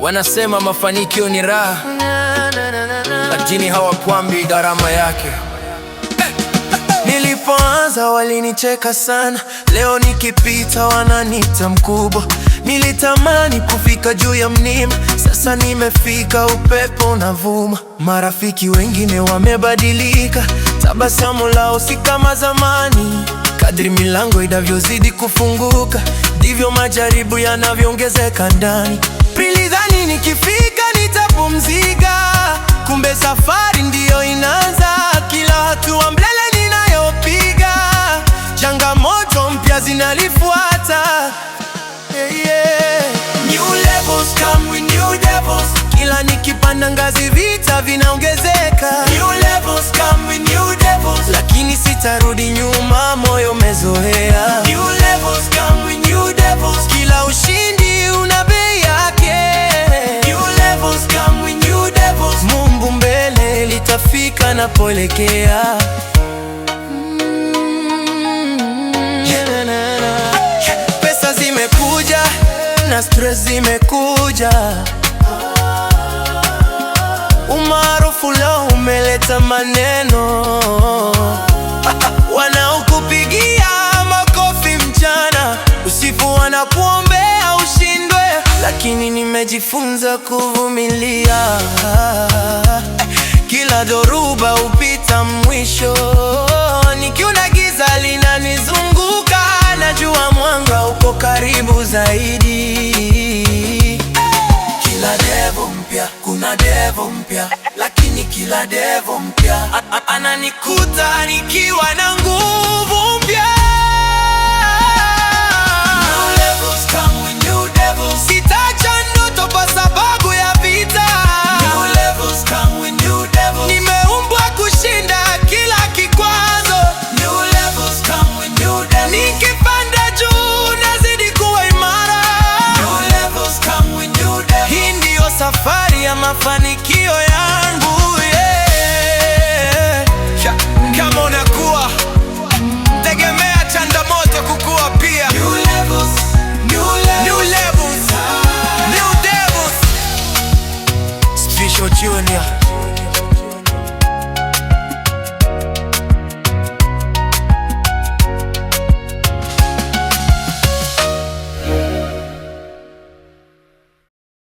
Wanasema mafanikio ni raha, lakini hawakwambi gharama yake. Nilipoanza walinicheka sana, leo nikipita wananiita mkubwa. Nilitamani kufika juu ya mlima, sasa nimefika, upepo unavuma. Marafiki wengine wamebadilika, tabasamu lao si kama zamani. Kadri milango inavyozidi kufunguka, ndivyo majaribu yanavyoongezeka ndani. Nilidhani nikifika nitapumzika, kumbe safari ndiyo inaanza. Kila hatua mbele ninayopiga, changamoto mpya zinalifuata. New levels come with new devils. Kila nikipanda ngazi vita vinaongezeka. New levels come with new devils. Lakini sitarudi nyuma, moyo umezoea. New levels come with new devils. Kila ushindi una bei yake. New levels come with new devils. Mungu mbele litafika napoelekea. Pesa zimekuja na stress zimekuja, umaarufu leo umeleta maneno. Wanaokupigia makofi mchana usiku wanakuombea ushindwe, lakini nimejifunza kuvumilia. Kila dhoruba upita mwisho, nikiona giza linanizunguka, najua mwanga uko karibu zaidi. Kila devil mpya, kuna devil mpya, lakini kila devil mpya ananikuta nikiwa na nguvu mpya. New levels come with new devils. Sitaacha ndoto kwa sababu ya vita. New levels come with new devils. Nimeumbwa kushinda kila kikwazo. New levels come with new devils. Nikipanda juu nazidi kuwa imara. New levels come with new devils. Hii ndiyo safari ya mafanikio yangu, Kama unakuwa tegemea changamoto kukua pia. New levels, new levels, new levels, new devils. Special Junior.